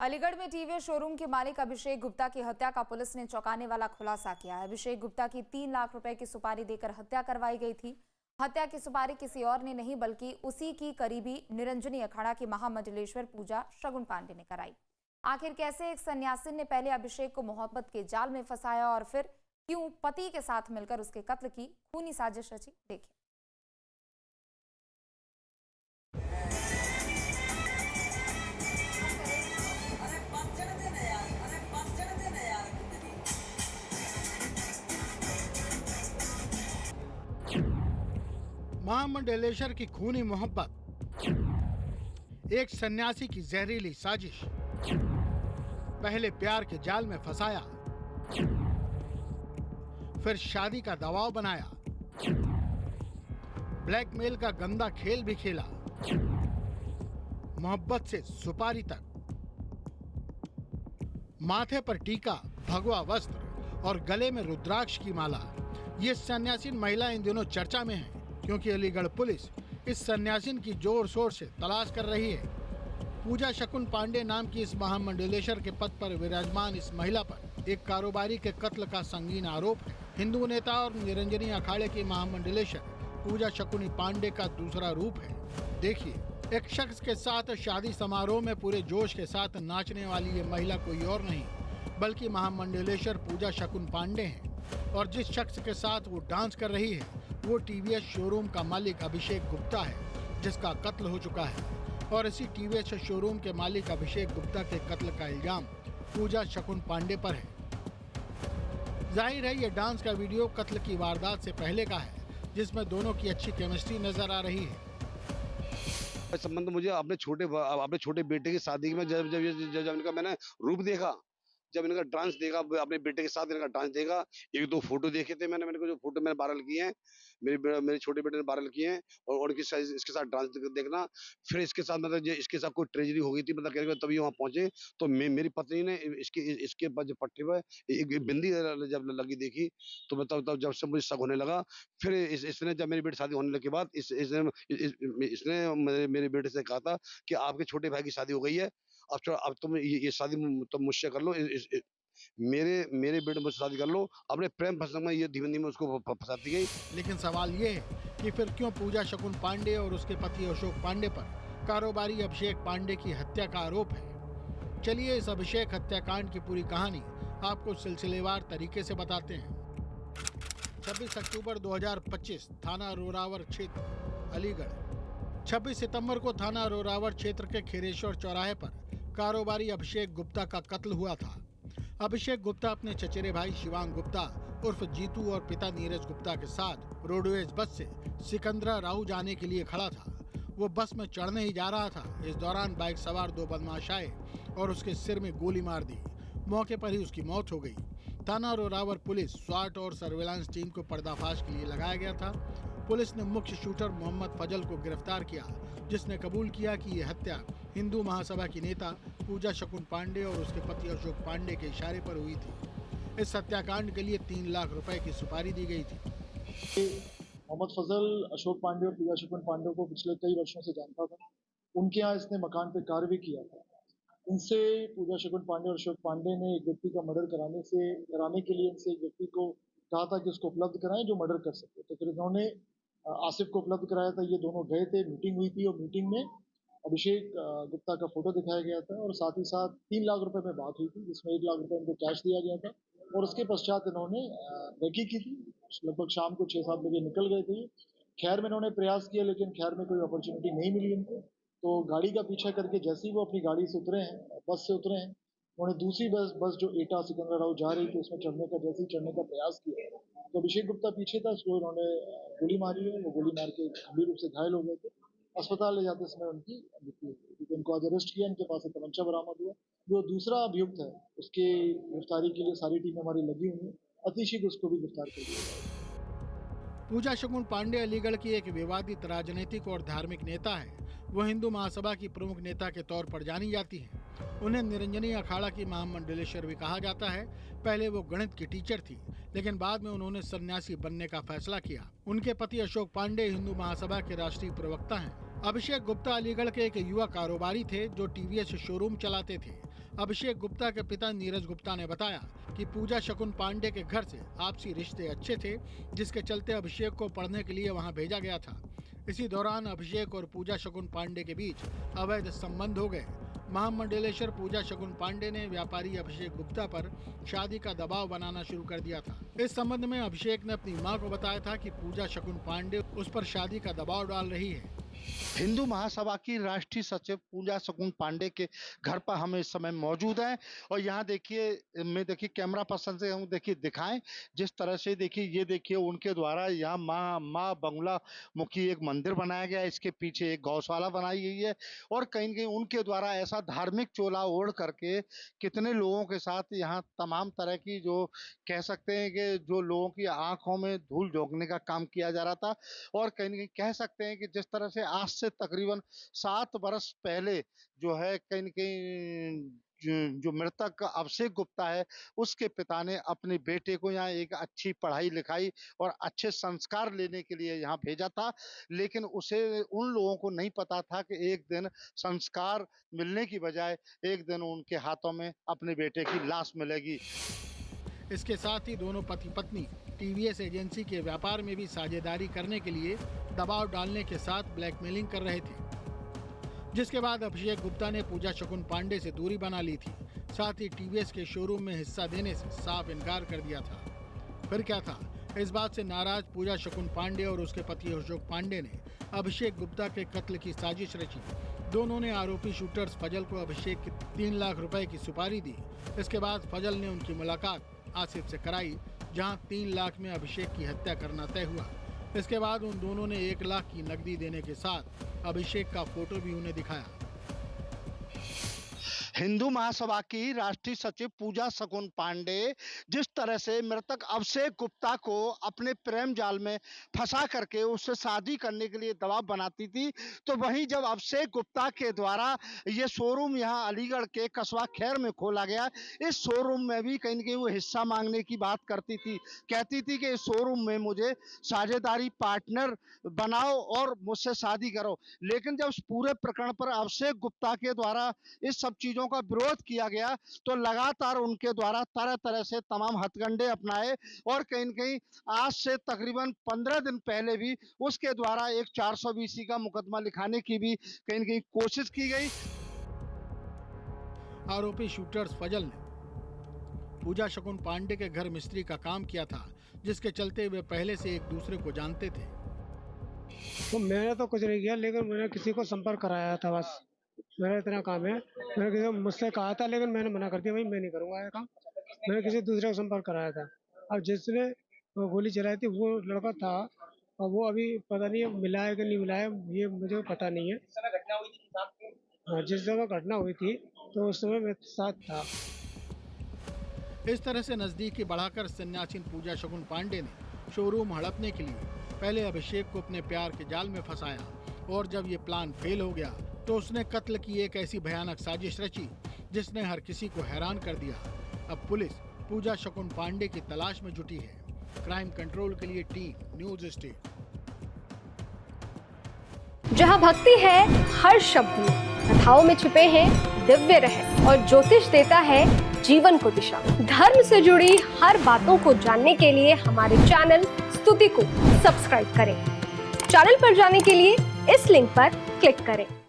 अलीगढ़ में TVS showroom के मालिक अभिषेक गुप्ता की हत्या का पुलिस ने चौंकाने वाला खुलासा किया है। अभिषेक गुप्ता की 3 लाख रुपए की सुपारी देकर हत्या करवाई गई थी। हत्या की सुपारी किसी और ने नहीं बल्कि उसी की करीबी निरंजनी अखाड़ा की महामंडलेश्वर पूजा शगुन पांडे ने कराई। आखिर कैसे एक सन्यासी ने पहले अभिषेक को मोहब्बत के जाल में फंसाया और फिर क्यों पति के साथ मिलकर उसके कत्ल की खूनी साजिश रची, देखिए। महामंडलेश्वर की खूनी मोहब्बत, एक सन्यासी की जहरीली साजिश, पहले प्यार के जाल में फंसाया, फिर शादी का दबाव बनाया, ब्लैकमेल का गंदा खेल भी खेला, मोहब्बत से सुपारी तक, माथे पर टीका, भगवा वस्त्र और गले में रुद्राक्ष की माला। ये सन्यासीन महिला इन दिनों चर्चा में है क्योंकि अलीगढ़ पुलिस इस सन्यासीन की जोर शोर से तलाश कर रही है। पूजा शकुन पांडे नाम की इस महामंडलेश्वर के पद पर विराजमान इस महिला पर एक कारोबारी के कत्ल का संगीन आरोप है। हिंदू नेता और निरंजनी अखाड़े की महामंडलेश्वर पूजा शकुनी पांडे का दूसरा रूप है। देखिए, एक शख्स के साथ शादी समारोह में पूरे जोश के साथ नाचने वाली ये महिला कोई और नहीं बल्कि महामंडलेश्वर पूजा शकुन पांडे है और जिस शख्स के साथ वो डांस कर रही है वो टीवीएस शोरूम का मालिक अभिषेक गुप्ता है, जिसका कत्ल हो चुका है। और इसी टीवीएस शोरूम के मालिक अभिषेक गुप्ता के कत्ल का इल्जाम पूजा शकुन पांडे पर है। जाहिर है ये डांस का वीडियो कत्ल की वारदात से पहले का है, जिसमें दोनों की अच्छी केमिस्ट्री नजर आ रही है। संबंध मुझे अपने छोटे बेटे की शादी में जब इनका मैंने रूप देखा, जब इनका डांस देखा, अपने बेटे के साथ इनका डांस देखा, 1-2 फोटो देखे थे मैंने को जो फोटो मैंने वायरल किए हैं, मेरे छोटे बेटे ने वायरल किए हैं और इसके साथ डांस देखना, फिर इसके साथ मतलब इसके साथ कोई ट्रेजेडी हो गई थी, मतलब कहने तभी वहाँ पहुंचे तो मेरी पत्नी ने इसके पट्टे पर एक बिंदी जब लगी देखी तो मतलब जब से मुझे शक होने लगा। फिर इसने जब मेरी बेटी शादी होने के बाद इसने मेरे बेटे से कहा था कि आपके छोटे भाई की शादी हो गई है, अब तुम ये शादी तुम मुझसे कर लो, मेरे बेटे मुझसे शादी कर लो। अपने प्रेम प्रसंग में ये धीमे धीमे उसको फंसाती गई। लेकिन सवाल ये है कि फिर क्यों पूजा शकुन पांडे और उसके पति अशोक पांडे पर कारोबारी अभिषेक पांडे की हत्या का आरोप है। चलिए इस अभिषेक हत्याकांड की पूरी कहानी आपको सिलसिलेवार तरीके से बताते हैं। 26 अक्टूबर 2025 थाना रोरावर क्षेत्र अलीगढ़। 26 सितंबर को थाना रोरावर क्षेत्र के खीरेश्वर चौराहे पर कारोबारी अभिषेक गुप्ता का कत्ल हुआ था। अभिषेक गुप्ता अपने चचेरे भाई शिवांग गुप्ता उर्फ जीतू और पिता नीरज गुप्ता के साथ रोडवेज बस से सिकंदरा राहू जाने के लिए खड़ा था। वो बस में चढ़ने ही जा रहा था। इस दौरान बाइक सवार 2 बदमाश आए और उसके सिर में गोली मार दी। मौके पर ही उसकी मौत हो गई। थाना रोरावर पुलिस, स्वाट और सर्विलांस टीम को पर्दाफाश के लिए लगाया गया था। पुलिस ने मुख्य शूटर मोहम्मद फजल को गिरफ्तार किया, जिसने कबूल किया कि यह हत्या हिंदू महासभा की नेता पूजा शकुन पांडे और उसके पति अशोक पांडे के इशारे पर हुई थी। इस हत्याकांड के लिए 3 लाख रुपए की सुपारी दी गई थी। मोहम्मद फजल अशोक पांडे और पूजा शकुन पांडे को पिछले कई वर्षों से जानता था। उनके यहाँ इसने मकान पे कार्य भी किया था। इनसे पूजा शकुन पांडे और अशोक पांडे ने एक व्यक्ति का मर्डर कराने के लिए इनसे एक व्यक्ति को कहा था कि उसको उपलब्ध कराएं जो मर्डर कर सके। तो फिर इन्होंने आसिफ को उपलब्ध कराया था। ये दोनों गए थे, मीटिंग हुई थी और मीटिंग में अभिषेक गुप्ता का फोटो दिखाया गया था और साथ ही साथ 3 लाख रुपए में बात हुई थी, जिसमें 1 लाख रुपए इनको कैश दिया गया था और उसके पश्चात इन्होंने रेकी की थी। लगभग शाम को 6-7 बजे निकल गए थे। खैर में इन्होंने प्रयास किया लेकिन खैर में कोई अपॉर्चुनिटी नहीं मिली इनको। तो गाड़ी का पीछा करके जैसे ही वो अपनी गाड़ी से उतरे हैं, बस से उतरे हैं, उन्होंने दूसरी बस जो एटा सिकंदरा राहू जा रही थी उसमें चढ़ने का प्रयास किया। तो अभिषेक गुप्ता पीछे था, उसको उन्होंने गोली मारी है। वो गोली मार के गंभीर रूप से घायल हो गए थे। अस्पताल ले जाते समय उनकी मृत्यु हो गई। इनको आज अरेस्ट किया, इनके पास से तमंचा बरामद हुआ। जो दूसरा अभियुक्त है उसकी गिरफ्तारी के लिए सारी टीम हमारी लगी हुई है। अतिशीघ्र उसको भी गिरफ्तार कर लिया जाएगा। पूजा शकुन पांडे अलीगढ़ की एक विवादित राजनीतिक और धार्मिक नेता है। वो हिंदू महासभा की प्रमुख नेता के तौर पर जानी जाती हैं। उन्हें निरंजनी अखाड़ा की महामंडलेश्वर भी कहा जाता है। पहले वो गणित की टीचर थी, लेकिन बाद में उन्होंने सन्यासी बनने का फैसला किया। उनके पति अशोक पांडे हिंदू महासभा के राष्ट्रीय प्रवक्ता हैं। अभिषेक गुप्ता अलीगढ़ के एक युवा कारोबारी थे जो टीवीएस शोरूम चलाते थे। अभिषेक गुप्ता के पिता नीरज गुप्ता ने बताया कि पूजा शकुन पांडे के घर से आपसी रिश्ते अच्छे थे, जिसके चलते अभिषेक को पढ़ने के लिए वहां भेजा गया था। इसी दौरान अभिषेक और पूजा शकुन पांडे के बीच अवैध संबंध हो गए। महामंडलेश्वर पूजा शकुन पांडे ने व्यापारी अभिषेक गुप्ता पर शादी का दबाव बनाना शुरू कर दिया था। इस संबंध में अभिषेक ने अपनी मां को बताया था कि पूजा शकुन पांडे उस पर शादी का दबाव डाल रही है। हिंदू महासभा की राष्ट्रीय सचिव पूजा शकुन पांडे के घर पर हम इस समय मौजूद हैं और यहाँ देखिए मैं कैमरा पर्सन से हम दिखाएं जिस तरह से ये देखिए उनके द्वारा यहाँ माँ बंगला मुखी एक मंदिर बनाया गया है। इसके पीछे एक गौशाला बनाई गई है और कहीं न कहीं उनके द्वारा ऐसा धार्मिक चोला ओढ़ करके कितने लोगों के साथ यहाँ तमाम तरह की जो कह सकते हैं कि जो लोगों की आंखों में धूल झोंकने का काम किया जा रहा था। और कहीं न कहीं कह सकते हैं कि जिस तरह से आज से तकरीबन 7 वर्ष पहले जो है कहीं न कहीं जो मृतक अभिषेक गुप्ता है उसके पिता ने अपने बेटे को यहाँ एक अच्छी पढ़ाई लिखाई और अच्छे संस्कार लेने के लिए यहाँ भेजा था, लेकिन उसे उन लोगों को नहीं पता था कि एक दिन संस्कार मिलने की बजाय एक दिन उनके हाथों में अपने बेटे की लाश मिलेगी। इसके साथ ही दोनों पति पत्नी टीवीएस एजेंसी के व्यापार में भी साझेदारी करने के लिए दबाव डालने के साथ ब्लैकमेलिंग कर रहे थे, जिसके बाद अभिषेक गुप्ता ने पूजा शकुन पांडे से दूरी बना ली थी। साथ ही टीवीएस के शोरूम में हिस्सा देने से साफ इनकार कर दिया था। फिर क्या था, इस बात से नाराज पूजा शकुन पांडे और उसके पति अशोक पांडे ने अभिषेक गुप्ता के कत्ल की साजिश रची। दोनों ने आरोपी शूटर्स फजल को अभिषेक की 3 लाख रुपए की सुपारी दी। इसके बाद फजल ने उनकी मुलाकात आसिफ से कराई, जहां 3 लाख में अभिषेक की हत्या करना तय हुआ। इसके बाद उन दोनों ने 1 लाख की नकदी देने के साथ अभिषेक का फोटो भी उन्हें दिखाया। हिंदू महासभा की राष्ट्रीय सचिव पूजा शकुन पांडे जिस तरह से मृतक अभिषेक गुप्ता को अपने प्रेम जाल में फंसा करके उससे शादी करने के लिए दबाव बनाती थी, तो वहीं जब अभिषेक गुप्ता के द्वारा ये शोरूम यहाँ अलीगढ़ के कस्बा खैर में खोला गया, इस शोरूम में भी कहीं न कहीं वो हिस्सा मांगने की बात करती थी। कहती थी कि इस शोरूम में मुझे साझेदारी पार्टनर बनाओ और मुझसे शादी करो। लेकिन जब उस पूरे प्रकरण पर अभिषेक गुप्ता के द्वारा इस सब चीजों का विरोध किया गया तो लगातार उनके द्वारा तरह तरह से तमाम हथकंडे अपनाए और कहीं न कहीं आज से तकरीबन 15 दिन पहले भी उसके द्वारा एक 420 का मुकदमा लिखाने की भी कहीं न कहीं कोशिश की गई। आरोपी शूटर्स फजल ने पूजा शकुन पांडे के घर मिस्त्री का काम किया था, जिसके चलते वे पहले से एक दूसरे को जानते थे। तो मैंने तो कुछ नहीं किया, लेकिन मैंने किसी को संपर्क कराया था, बस मेरा इतना काम है। मैंने किसी को मुझसे कहा था, लेकिन मैंने मना कर दिया, भाई मैं नहीं करूँगा ये काम। मैंने किसी दूसरे को संपर्क कराया था। अब जिसने वो गोली चलाई थी वो लड़का था, और वो अभी पता नहीं मिला है कि नहीं मिला है, ये मुझे पता नहीं है। हाँ, जिस जगह घटना हुई थी तो उस समय मैं साथ था। इस तरह से नजदीकी बढ़ाकर सन्यासीन पूजा शकुन पांडे ने शोरूम हड़पने के लिए पहले अभिषेक को अपने प्यार के जाल में फंसाया, और जब ये प्लान फेल हो गया तो उसने कत्ल की एक ऐसी भयानक साजिश रची जिसने हर किसी को हैरान कर दिया। अब पुलिस पूजा शकुन पांडे की तलाश में जुटी है। क्राइम कंट्रोल के लिए टीम न्यूज स्टेट। जहाँ भक्ति है हर शब्द में, कथाओं में छुपे हैं दिव्य रहस्य, और ज्योतिष देता है जीवन को दिशा। धर्म से जुड़ी हर बातों को जानने के लिए हमारे चैनल स्तुति को सब्सक्राइब करें। चैनल पर जाने के लिए इस लिंक पर क्लिक करें।